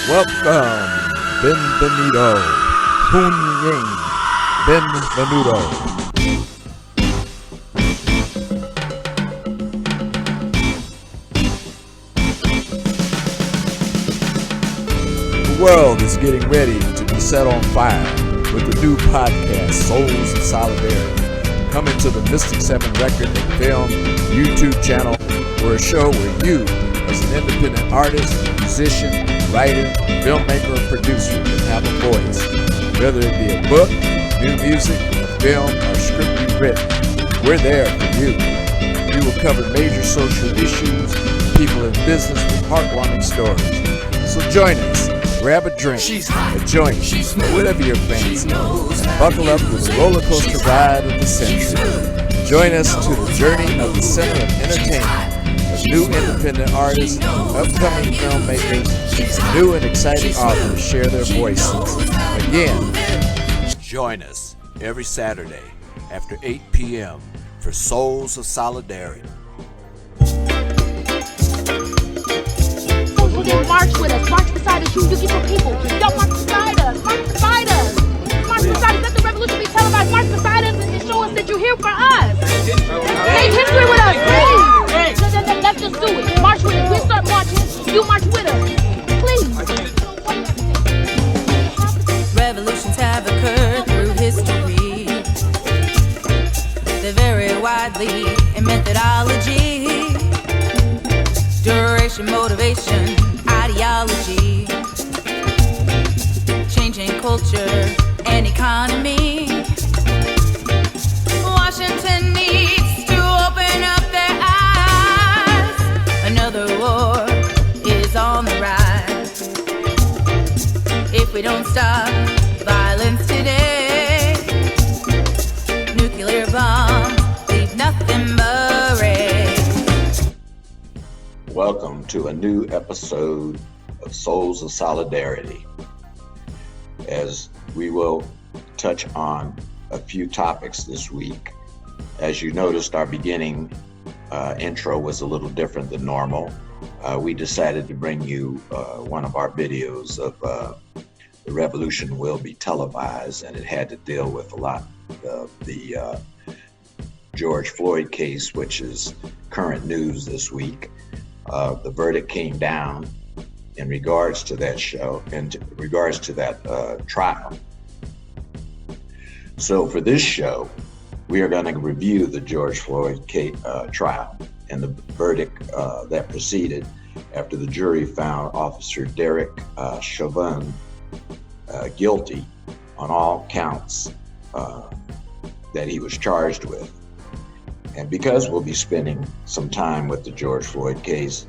Welcome, benvenuto, Hunying, benvenuto. The world is getting ready to be set on fire with the new podcast, Souls of Solidarity, coming to the Mystic 7 Record and Film YouTube channel. We're a show where you, as an independent artist, musician, writer, filmmaker, or producer, can have a voice. Whether it be a book, new music, a film, or script you've written, we're there for you. We will cover major social issues, people in business with heartwarming stories. So join us, grab a drink, a joint, or whatever your fancy, and buckle up with the roller coaster ride of the century. Join us to the journey of the center of entertainment. New independent artists, upcoming filmmakers, new and exciting authors share their voices. Again, join us every Saturday after 8 p.m. for Souls of Solidarity. Well, then march with us. March beside us. You beautiful people. Don't march beside us. March beside us. March beside us. Let the revolution be televised. March beside us and show us that you're here for us. Make history with us, please. Let's just do it. March with us. We start marching. You march with us. Please. Revolutions have occurred through history. They vary widely in methodology, duration, motivation, ideology, changing culture and economy. Washington needs to open up their eyes. Another war is on the rise. If we don't stop violence today, nuclear bombs leave nothing but wreckage. Welcome to a new episode of Souls of Solidarity, as we will touch on a few topics this week. As you noticed, our beginning intro was a little different than normal. We decided to bring you one of our videos of the revolution will be televised, and it had to deal with a lot of the George Floyd case, which is current news this week. The verdict came down in regards to that show, in regards to that trial. So for this show, we are going to review the George Floyd trial and the verdict that proceeded after the jury found Officer Derek Chauvin guilty on all counts that he was charged with. And because we'll be spending some time with the George Floyd case,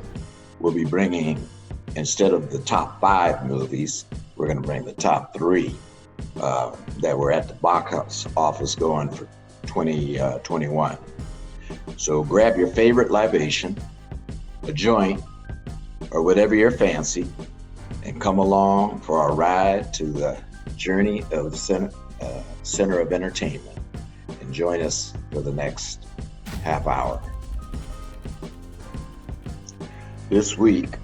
we'll be bringing, instead of the top 5 movies, we're going to bring the top 3 that were at the box office going for 2021. So grab your favorite libation, a joint, or whatever your fancy, and come along for our ride to the journey of the center of entertainment, and join us for the next half hour. This week,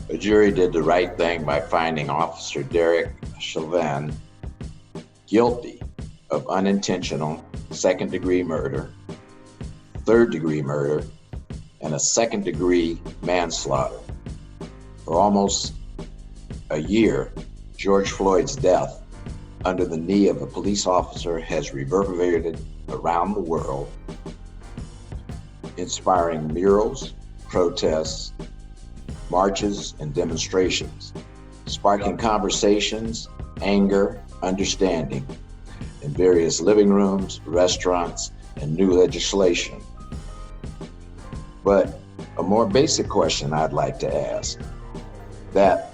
a jury did the right thing by finding Officer Derek Chauvin guilty of unintentional second-degree murder, third-degree murder, and a second-degree manslaughter. For almost a year, George Floyd's death under the knee of a police officer has reverberated around the world, inspiring murals, protests, marches, and demonstrations, sparking conversations, anger, understanding in various living rooms, restaurants, and new legislation. But a more basic question I'd like to ask that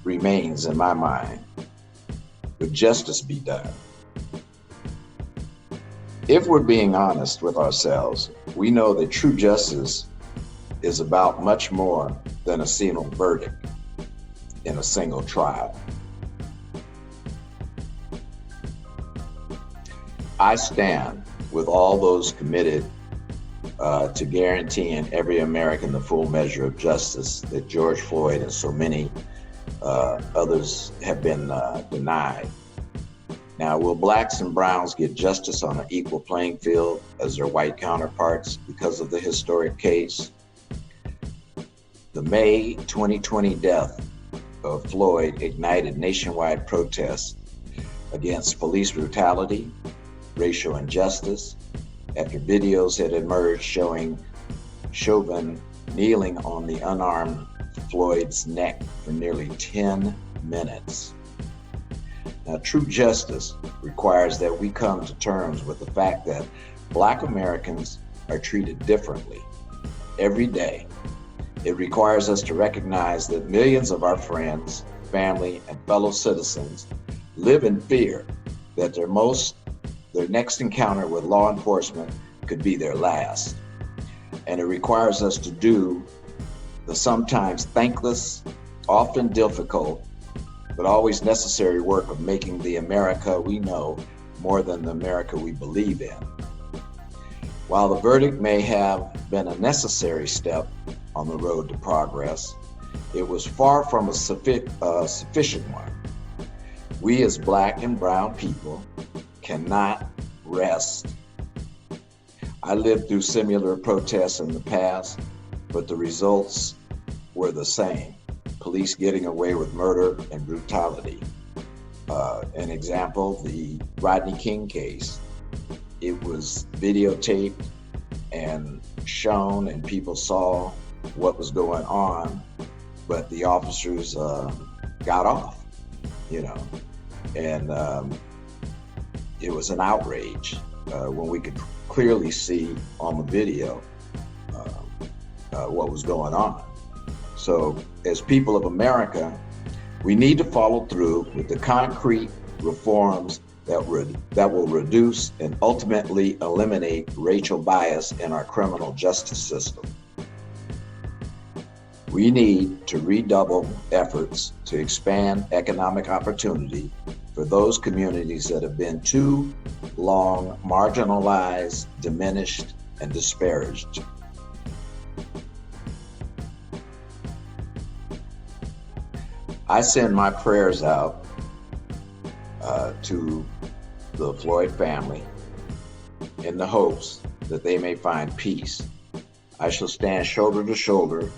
remains in my mind: would justice be done? If we're being honest with ourselves, we know that true justice is about much more than a single verdict in a single trial. I stand with all those committed to guaranteeing every American the full measure of justice that George Floyd and so many others have been denied. Now, will blacks and browns get justice on an equal playing field as their white counterparts because of the historic case? The May 2020 death of Floyd ignited nationwide protests against police brutality, racial injustice, after videos had emerged showing Chauvin kneeling on the unarmed Floyd's neck for nearly 10 minutes. Now, true justice requires that we come to terms with the fact that Black Americans are treated differently every day. It requires us to recognize that millions of our friends, family, and fellow citizens live in fear that their next encounter with law enforcement could be their last. And it requires us to do the sometimes thankless, often difficult, but always necessary work of making the America we know more than the America we believe in. While the verdict may have been a necessary step on the road to progress, it was far from a sufficient one. We as Black and brown people cannot rest. I lived through similar protests in the past, but the results were the same. Police getting away with murder and brutality. An example, the Rodney King case. It was videotaped and shown, and people saw what was going on, but the officers got off, and it was an outrage when we could clearly see on the video what was going on. So as people of America, we need to follow through with the concrete reforms that will reduce and ultimately eliminate racial bias in our criminal justice system. We need to redouble efforts to expand economic opportunity for those communities that have been too long marginalized, diminished, and disparaged. I send my prayers out to the Floyd family in the hopes that they may find peace. I shall stand shoulder to shoulder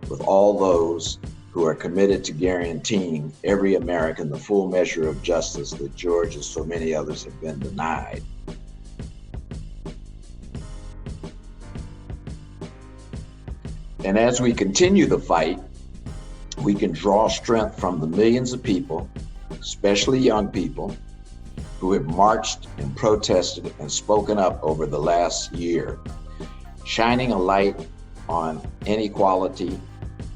with all those who are committed to guaranteeing every American the full measure of justice that George and so many others have been denied. And as we continue the fight, we can draw strength from the millions of people, especially young people, who have marched and protested and spoken up over the last year, shining a light on inequality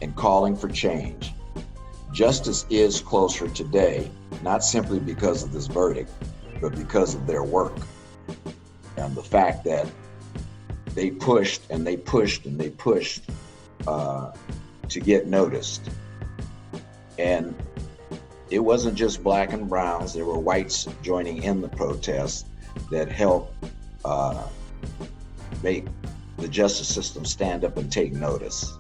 and calling for change. Justice is closer today, not simply because of this verdict, but because of their work and the fact that they pushed and they pushed and they pushed to get noticed. And it wasn't just Black and browns, there were whites joining in the protests that helped make the justice system stand up and take notice.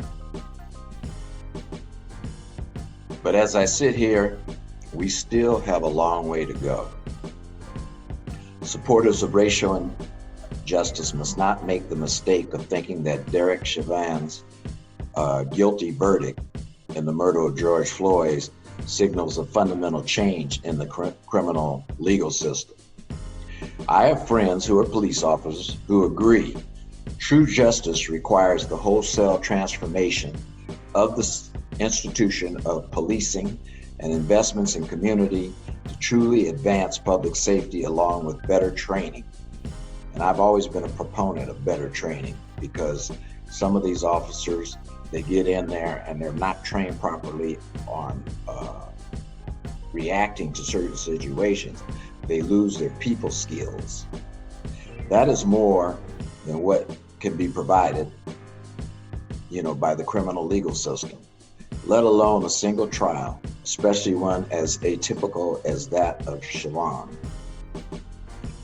But as I sit here, we still have a long way to go. Supporters of racial injustice must not make the mistake of thinking that Derek Chauvin's guilty verdict in the murder of George Floyd signals a fundamental change in the criminal legal system. I have friends who are police officers who agree true justice requires the wholesale transformation of the institution of policing and investments in community to truly advance public safety along with better training. And I've always been a proponent of better training because some of these officers, they get in there and they're not trained properly on reacting to certain situations. They lose their people skills. That is more than what can be provided, by the criminal legal system, let alone a single trial, especially one as atypical as that of Chauvin.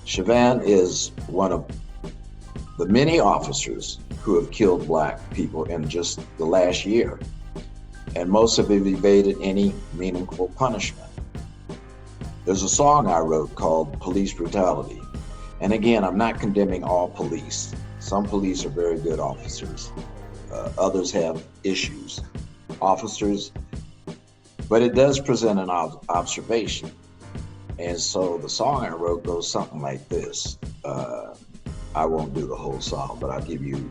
Chauvin is one of the many officers who have killed black people in just the last year, and most have evaded any meaningful punishment. There's a song I wrote called Police Brutality. And again, I'm not condemning all police. Some police are very good officers. Others have issues. Officers, but it does present an observation. And so the song I wrote goes something like this. I won't do the whole song, but I'll give you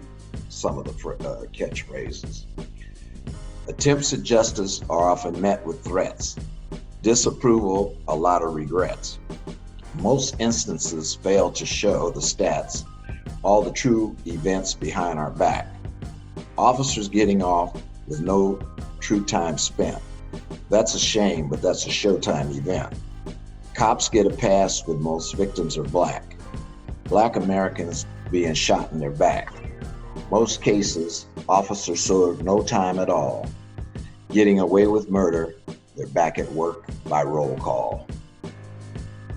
some of the catchphrases. Attempts at justice are often met with threats. Disapproval, a lot of regrets. Most instances fail to show the stats, all the true events behind our back. Officers getting off with no true time spent. That's a shame, but that's a showtime event. Cops get a pass when most victims are black. Black Americans being shot in their back. Most cases, officers serve no time at all. Getting away with murder, they're back at work by roll call.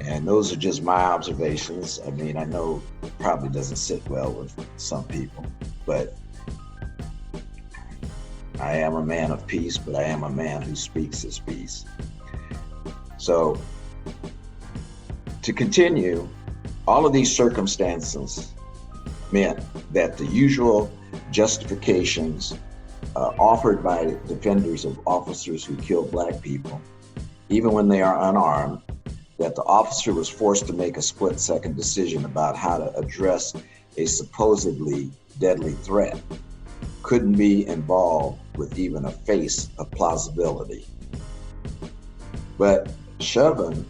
And those are just my observations. I mean, I know it probably doesn't sit well with some people, but I am a man of peace, but I am a man who speaks his peace. So, to continue, all of these circumstances meant that the usual justifications offered by defenders of officers who kill black people, even when they are unarmed, that the officer was forced to make a split-second decision about how to address a supposedly deadly threat, couldn't be involved with even a face of plausibility. But Chauvin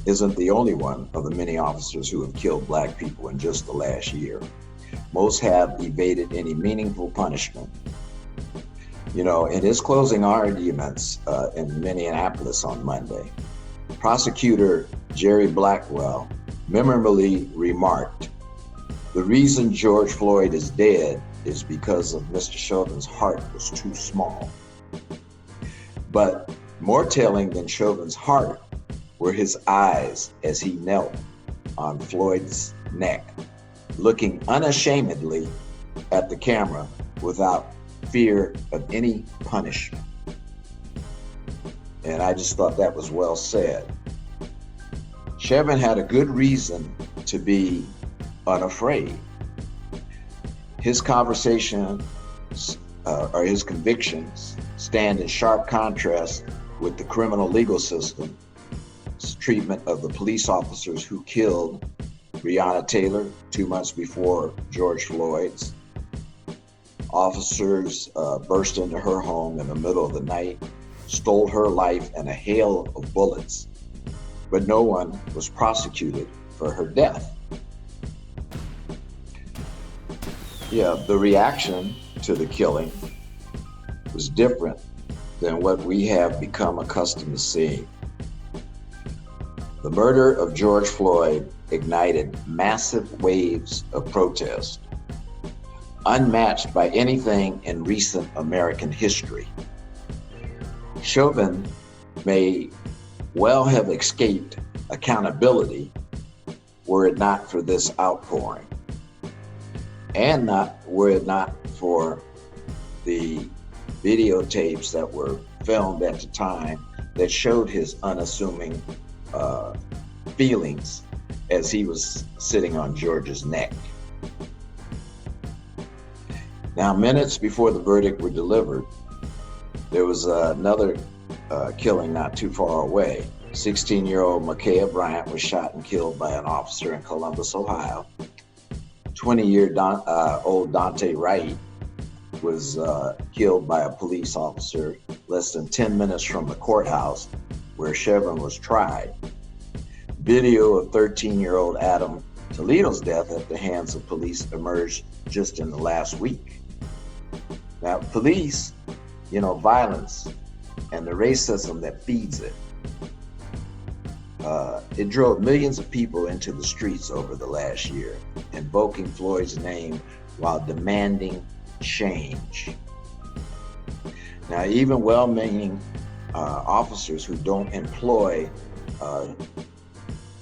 isn't the only one of the many officers who have killed black people in just the last year. Most have evaded any meaningful punishment. You know, in his closing arguments in Minneapolis on Monday, prosecutor Jerry Blackwell memorably remarked, "The reason George Floyd is dead is because of Mr. Chauvin's heart was too small." But more telling than Chauvin's heart were his eyes as he knelt on Floyd's neck, looking unashamedly at the camera without fear of any punishment. And I just thought that was well said. Chauvin had a good reason to be unafraid. His conversations or his convictions stand in sharp contrast with the criminal legal system's treatment of the police officers who killed Breonna Taylor 2 months before George Floyd's. Officers burst into her home in the middle of the night, stole her life in a hail of bullets, but no one was prosecuted for her death. Yeah, the reaction to the killing was different than what we have become accustomed to seeing. The murder of George Floyd ignited massive waves of protest, unmatched by anything in recent American history. Chauvin may well have escaped accountability were it not for this outpouring, and were it not for the videotapes that were filmed at the time that showed his unassuming feelings as he was sitting on George's neck. Now, minutes before the verdict were delivered, there was another killing not too far away. 16-year-old Ma'Khia Bryant was shot and killed by an officer in Columbus, Ohio. 20-year-old Daunte Wright was killed by a police officer less than 10 minutes from the courthouse where Chauvin was tried. Video of 13-year-old Adam Toledo's death at the hands of police emerged just in the last week. Now, police, violence and the racism that feeds it, it drove millions of people into the streets over the last year, invoking Floyd's name while demanding change. Now, even well-meaning officers who don't employ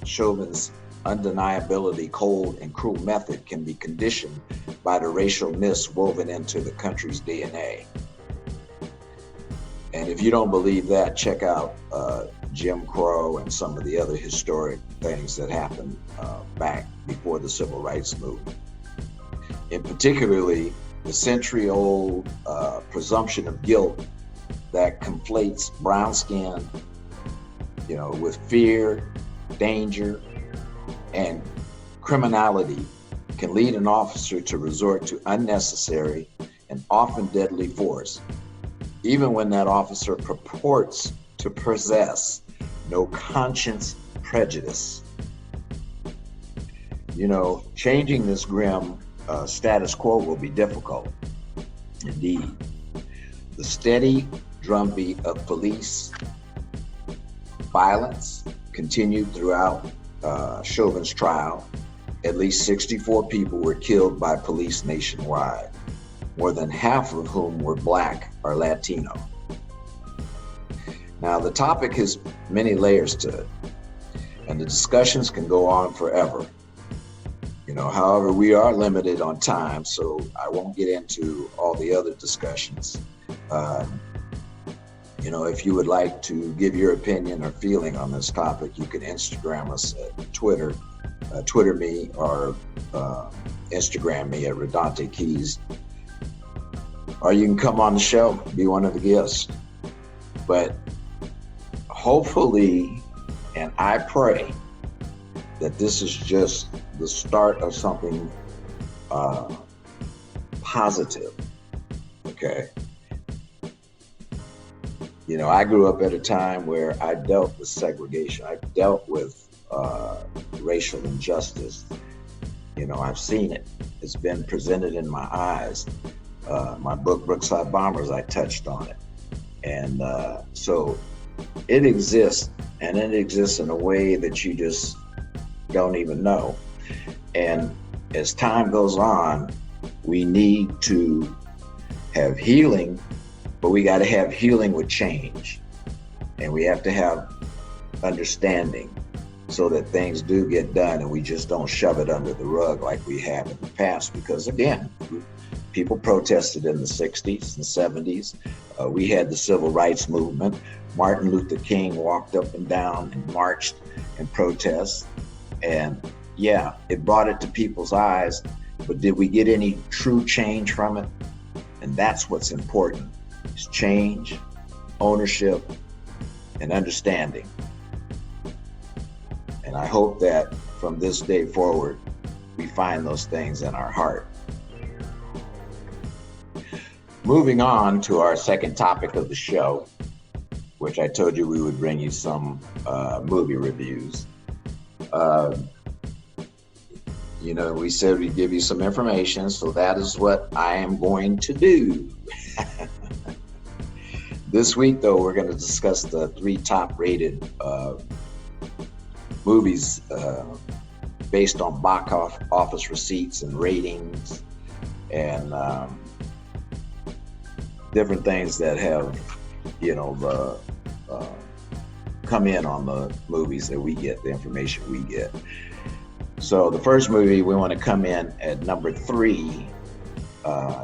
Chauvin's undeniability cold and cruel method can be conditioned by the racial myths woven into the country's DNA. And if you don't believe that, check out Jim Crow and some of the other historic things that happened back before the Civil Rights Movement. In particularly, the century-old presumption of guilt that conflates brown skin, with fear, danger, and criminality can lead an officer to resort to unnecessary and often deadly force, even when that officer purports to possess no conscience prejudice. Changing this grim status quo will be difficult. Indeed, the steady drumbeat of police violence continued throughout Chauvin's trial. At least 64 people were killed by police nationwide, more than half of whom were Black or Latino. Now, the topic has many layers to it, and the discussions can go on forever. However, we are limited on time, so I won't get into all the other discussions. If you would like to give your opinion or feeling on this topic, you can Instagram us at Twitter me or Instagram me at RaDante Keys. Or you can come on the show, be one of the guests. But hopefully, and I pray, that this is just the start of something positive, okay? I grew up at a time where I dealt with segregation. I dealt with racial injustice. I've seen it. It's been presented in my eyes. My book, Brookside Bombers, I touched on it. And so it exists, and it exists in a way that you just don't even know. And as time goes on, we need to have healing, but we got to have healing with change. And we have to have understanding so that things do get done and we just don't shove it under the rug like we have in the past. Because again, people protested in the 60s and 70s. We had the Civil Rights Movement. Martin Luther King walked up and down and marched and protest. And yeah, it brought it to people's eyes, but did we get any true change from it? And that's what's important, is change, ownership, and understanding. And I hope that from this day forward, we find those things in our heart. Moving on to our second topic of the show, which I told you we would bring you some movie reviews. We said we'd give you some information, so that is what I am going to do. This week, though, we're going to discuss the 3 top-rated movies based on box office receipts and ratings and different things that have, come in on the movies that we get, the information we get. So the first movie, we want to come in at number 3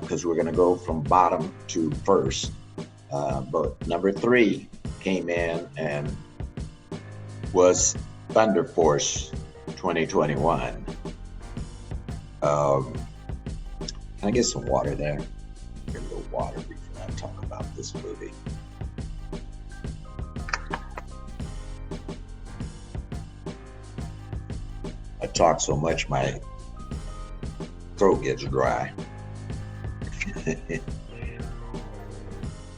because we're going to go from bottom to first. But number 3 came in and was Thunder Force 2021. Can I get some water there? Get a little water before I talk about this movie. I talk so much my throat gets dry.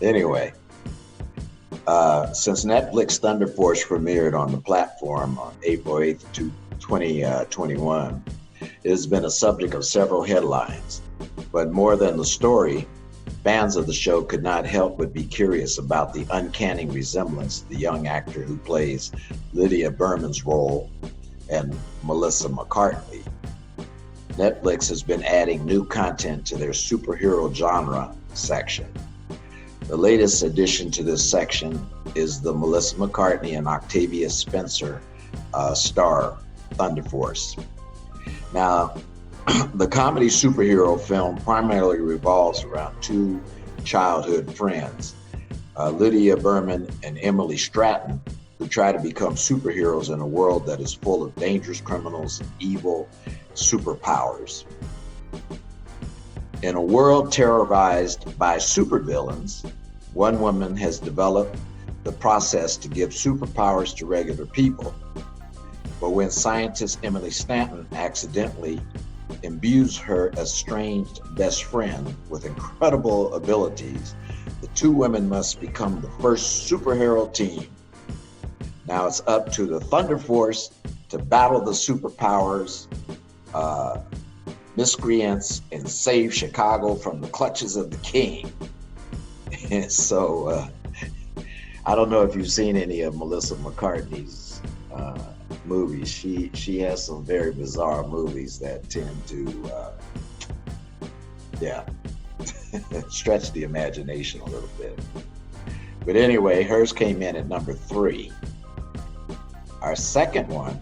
Anyway, since Netflix Thunder Force premiered on the platform on April 8th, 2021, it has been a subject of several headlines. But more than the story, fans of the show could not help but be curious about the uncanny resemblance of the young actor who plays Lydia Berman's role and Melissa McCarthy. Netflix has been adding new content to their superhero genre section. The latest addition to this section is the Melissa McCarthy and Octavia Spencer star Thunder Force. Now, The comedy superhero film primarily revolves around two childhood friends, Lydia Berman and Emily Stratton, who try to become superheroes in a world that is full of dangerous criminals and evil superpowers. In a world terrorized by supervillains, one woman has developed the process to give superpowers to regular people. But when scientist Emily Stanton accidentally imbues her estranged best friend with incredible abilities, the two women must become the first superhero team. Now it's up to the Thunder Force to battle the superpowers, miscreants, and save Chicago from the clutches of the king. And so, I don't know if you've seen any of Melissa McCarthy's movies. She has some very bizarre movies that tend to, stretch the imagination a little bit. But anyway, hers came in at number 3. Our second one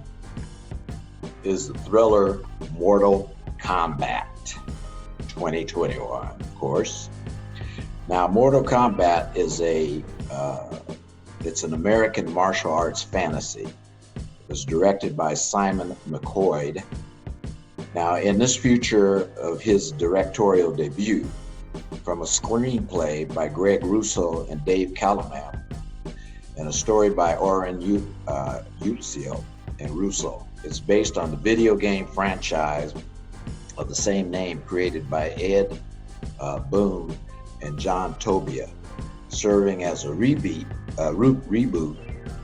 is the thriller Mortal Kombat 2021, of course. Now, Mortal Kombat is it's an American martial arts fantasy. It was directed by Simon McQuoid. Now, in this feature of his directorial debut, from a screenplay by Greg Russo and Dave Calaman, and a story by Oren Uziel and Russo. It's based on the video game franchise of the same name created by Ed Boon and John Tobia, serving as a reboot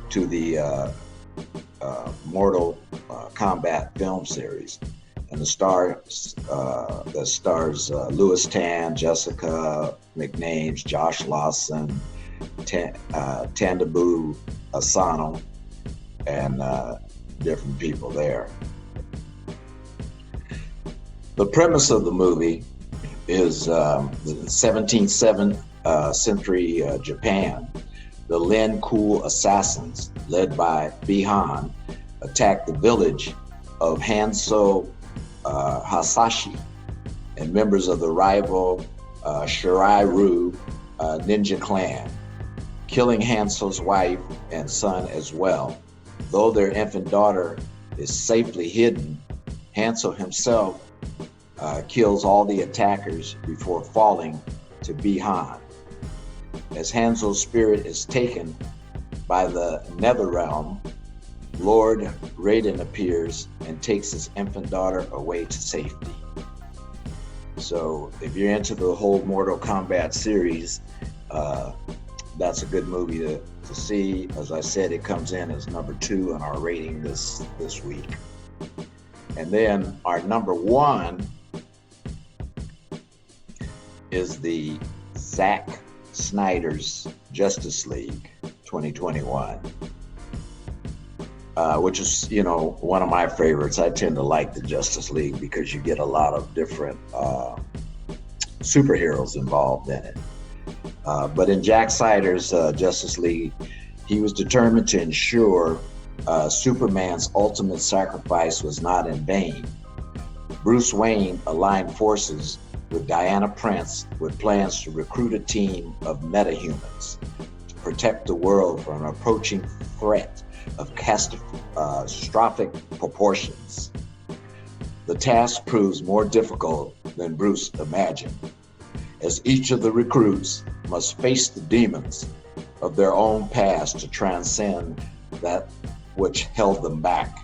to the Mortal Kombat film series. And that stars Louis Tan, Jessica McNames, Josh Lawson, Tandabu Asano, and different people there. The premise of the movie is the 17th century Japan. The Lin Kuei assassins, led by Bihan, attacked the village of Hanso Hasashi, and members of the rival Shirairu ninja clan, killing Hanso's wife and son as well. Though their infant daughter is safely hidden, Hanso himself kills all the attackers before falling to Bihan. As Hanso's spirit is taken by the Netherrealm, Lord Raiden appears and takes his infant daughter away to safety. So if you're into the whole Mortal Kombat series, that's a good movie to see. As I said, it comes in as number 2 on our rating this week. And then our number 1 is the Zack Snyder's Justice League 2021. Which is, one of my favorites. I tend to like the Justice League because you get a lot of different superheroes involved in it. But in Zack Snyder's Justice League, he was determined to ensure Superman's ultimate sacrifice was not in vain. Bruce Wayne aligned forces with Diana Prince with plans to recruit a team of metahumans to protect the world from an approaching threat of catastrophic proportions. The task proves more difficult than Bruce imagined, as each of the recruits must face the demons of their own past to transcend that which held them back,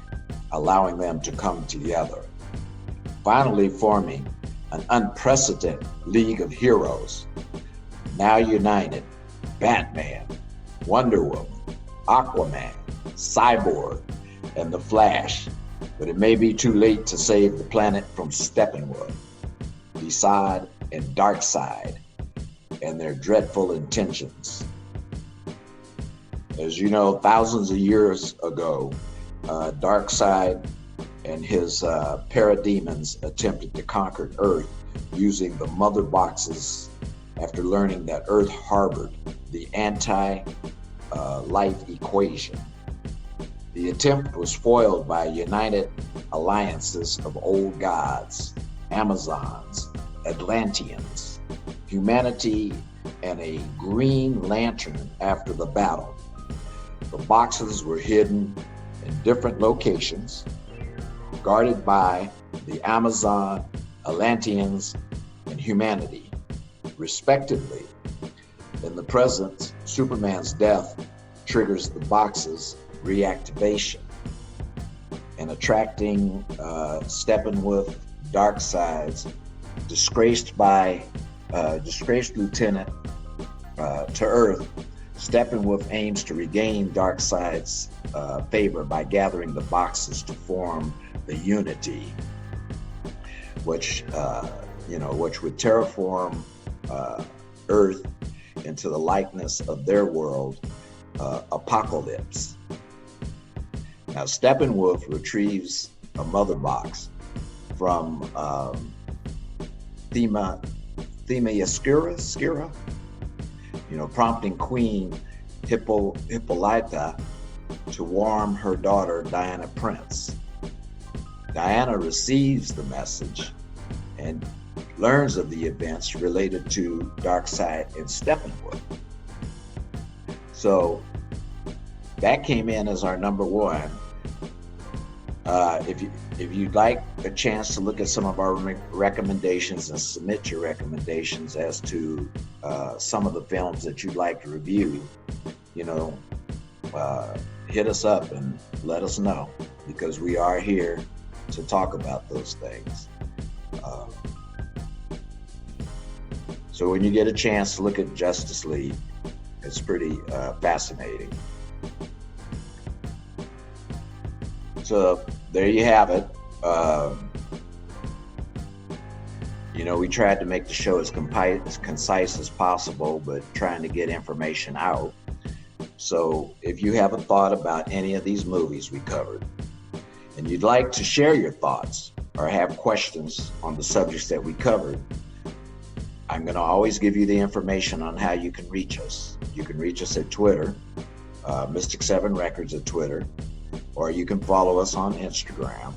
allowing them to come together, finally forming an unprecedented league of heroes. Now united, Batman, Wonder Woman, Aquaman, Cyborg, and the Flash, but it may be too late to save the planet from Steppenwolf, Decide, and Darkseid, and their dreadful intentions. As you know, thousands of years ago, Darkseid and his parademons attempted to conquer Earth using the mother boxes after learning that Earth harbored the anti-life equation. The attempt was foiled by united alliances of old gods, Amazons, Atlanteans, humanity, and a Green Lantern after the battle. The boxes were hidden in different locations, guarded by the Amazon, Atlanteans, and humanity, respectively. In the present, Superman's death triggers the box's reactivation and attracting Steppenwolf, Darkseid's disgraced lieutenant to Earth. Steppenwolf aims to regain Darkseid's favor by gathering the boxes to form the Unity, which would terraform Earth into the likeness of their world, Apocalypse. Now, Steppenwolf retrieves a mother box from Themyscira, prompting Queen Hippolyta to warn her daughter Diana Prince. Diana receives the message and learns of the events related to Darkseid and Steppenwolf. So that came in as our number one. If you'd like a chance to look at some of our recommendations and submit your recommendations as to some of the films that you'd like to review, hit us up and let us know, because we are here to talk about those things. So when you get a chance to look at Justice League, it's pretty fascinating. So there you have it. We tried to make the show as concise as possible, but trying to get information out. So if you have a thought about any of these movies we covered, and you'd like to share your thoughts or have questions on the subjects that we covered, I'm going to always give you the information on how you can reach us. You can reach us at Twitter, Mystic 7 Records at Twitter, or you can follow us on Instagram,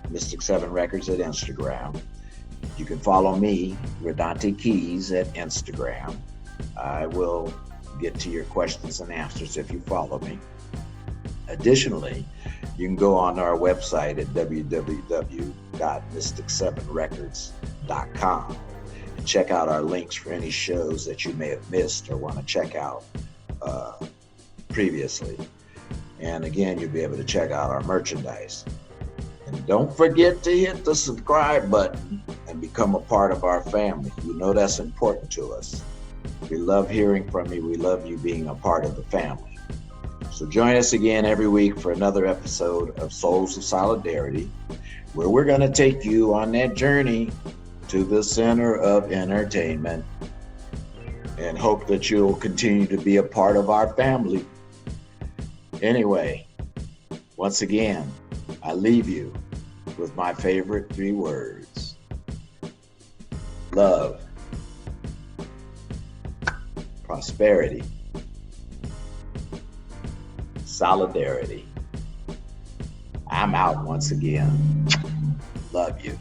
Mystic 7 Records at Instagram. You can follow me, RaDante Keys, at Instagram. I will get to your questions and answers if you follow me. Additionally, you can go on our website at www.mystic7records.com and check out our links for any shows that you may have missed or want to check out previously. And again, you'll be able to check out our merchandise. And don't forget to hit the subscribe button and become a part of our family. You know that's important to us. We love hearing from you. We love you being a part of the family. So join us again every week for another episode of Souls of Solidarity, where we're going to take you on that journey to the center of entertainment, and hope that you'll continue to be a part of our family. Anyway, once again, I leave you with my favorite 3 words: love, prosperity, solidarity. I'm out once again. Love you.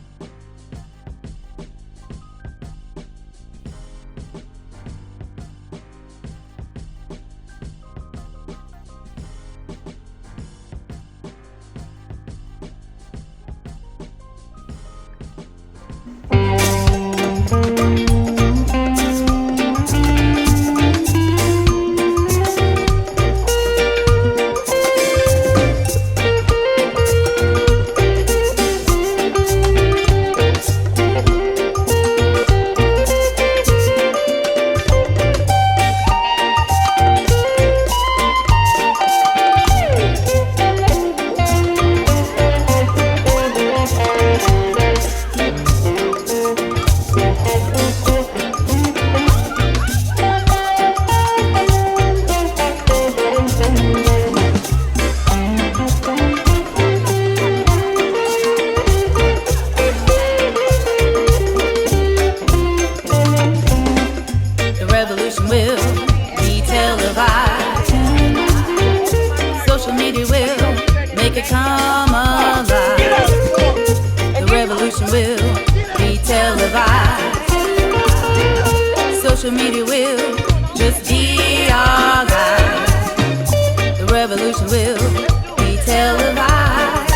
social media will just be our guide. The revolution will be televised.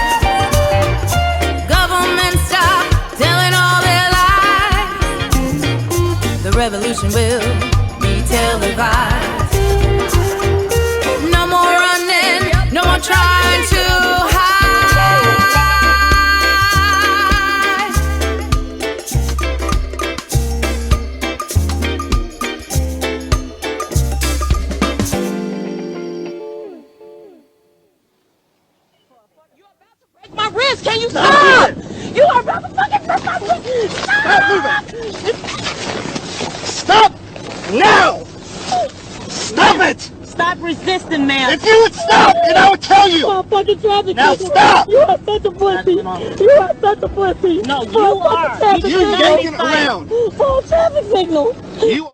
Government stop telling all their lies. The revolution will be televised. No more running, no more trying to hide. My wrist, can you stop? You are about to fucking break my wrist. Stop! Stop now! Stop it! Stop resisting, man. If you would stop, then I would tell you. You are fucking traffic Now signal. stop! You are such a pussy. You are such a pussy. No, you are. You're yanking around. For a traffic signal. You